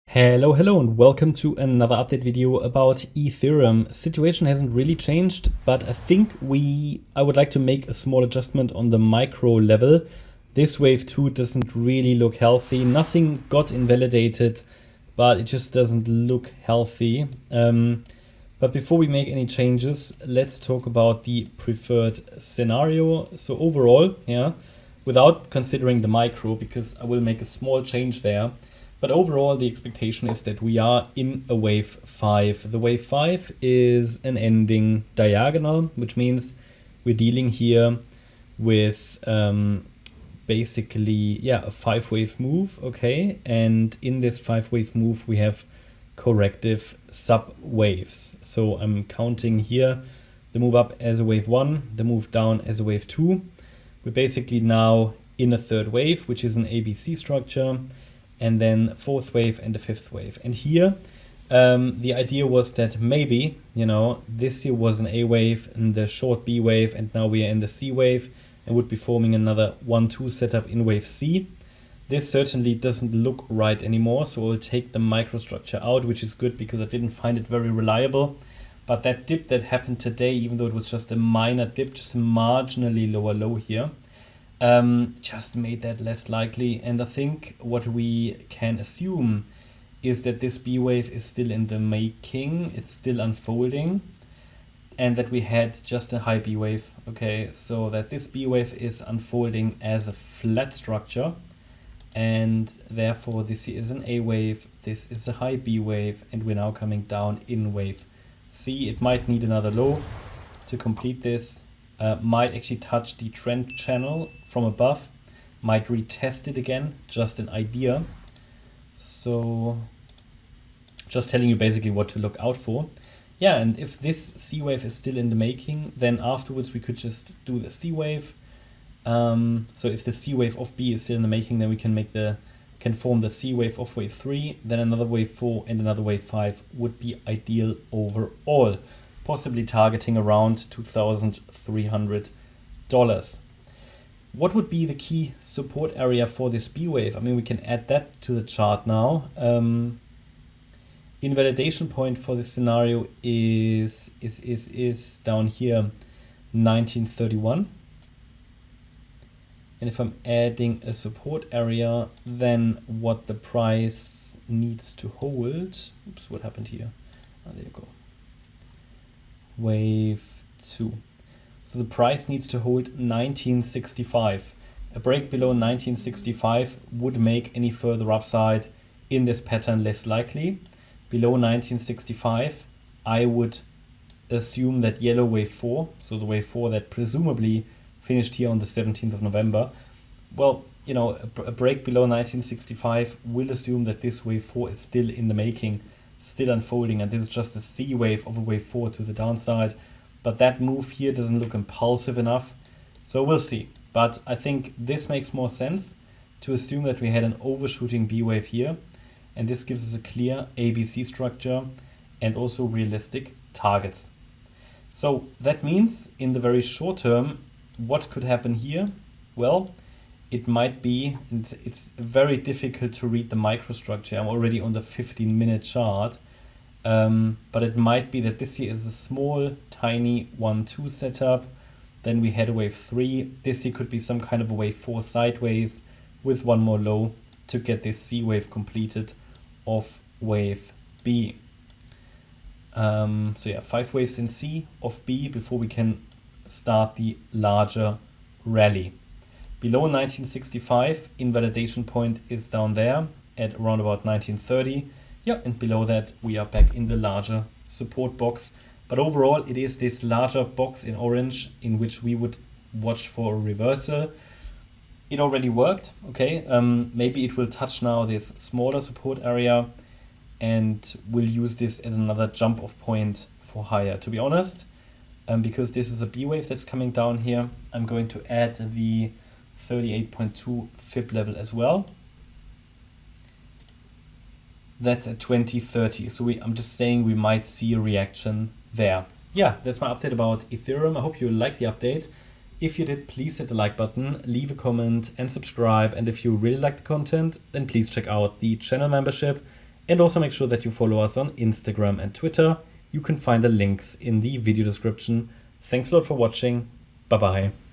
Hello, and welcome to another update video about Ethereum. Situation hasn't really changed, but I think I would like to make a small adjustment on the micro level. This wave 2 doesn't really look healthy. Nothing got invalidated, but it just doesn't look healthy. But before we make any changes, let's talk about the preferred scenario. So overall, without considering the micro, because I will make a small change there. But overall, the expectation is that we are in a wave 5. The wave 5 is an ending diagonal, which means we're dealing here with basically, a 5-wave move, okay? And in this 5-wave move, we have corrective sub-waves. So I'm counting here the move up as a wave 1, the move down as a wave 2. We're basically now in a third wave, which is an ABC structure, and then fourth wave and the fifth wave. And here, the idea was that maybe, this here was an A wave and the short B wave, and now we are in the C wave and would be forming another 1-2 setup in wave C. This certainly doesn't look right anymore, so we'll take the microstructure out, which is good because I didn't find it very reliable. But that dip that happened today, even though it was just a minor dip, just a marginally lower low here, just made that less likely. And I think what we can assume is that this B wave is still in the making, it's still unfolding, and that we had just a high B wave. Okay, so that this B wave is unfolding as a flat structure, and therefore this here is an A wave, this is a high B wave, and we're now coming down in wave C. It might need another low to complete this. Might actually touch the trend channel from above, might retest it again, just an idea. So just telling you basically what to look out for. Yeah, and if this C wave is still in the making, then afterwards we could just do the C wave. So if the C wave of B is still in the making, then we can form the C wave of wave 3, then another wave 4 and another wave 5 would be ideal overall. Possibly targeting around $2,300. What would be the key support area for this B wave? I mean, we can add that to the chart now. Invalidation point for this scenario is down here, 1931. And if I'm adding a support area, then what the price needs to hold. Oops, what happened here? Oh, there you go. Wave 2. So the price needs to hold 1965. A break below 1965 would make any further upside in this pattern less likely. Below 1965, I would assume that yellow wave 4, so the wave 4 that presumably finished here on the 17th of November, well, a break below 1965 will assume that this wave 4 is still in the making, still unfolding, and this is just a C wave of a wave 4 to the downside. But that move here doesn't look impulsive enough, so we'll see. But I think this makes more sense to assume that we had an overshooting B wave here, and this gives us a clear ABC structure and also realistic targets. So that means in the very short term, what could happen here? Well, it might be, it's very difficult to read the microstructure. I'm already on the 15-minute chart, but it might be that this here is a small, tiny 1-2 setup. Then we had a wave 3. This here could be some kind of a wave 4 sideways with one more low to get this C wave completed of wave B. So yeah, 5 waves in C of B before we can start the larger rally. Below 1965, invalidation point is down there at around about 1930. Yeah, and below that we are back in the larger support box. But overall, it is this larger box in orange in which we would watch for a reversal. It already worked, okay? Maybe it will touch now this smaller support area, and we'll use this as another jump off point for higher. To be honest, because this is a B wave that's coming down here, I'm going to add the 38.2 fib level as well. That's at 2030. So I'm just saying we might see a reaction there. Yeah, that's my update about Ethereum. I hope you liked the update. If you did, please hit the like button, leave a comment and subscribe. And if you really like the content, then please check out the channel membership And also make sure that you follow us on Instagram and Twitter. You can find the links in the video description. Thanks a lot for watching. Bye bye.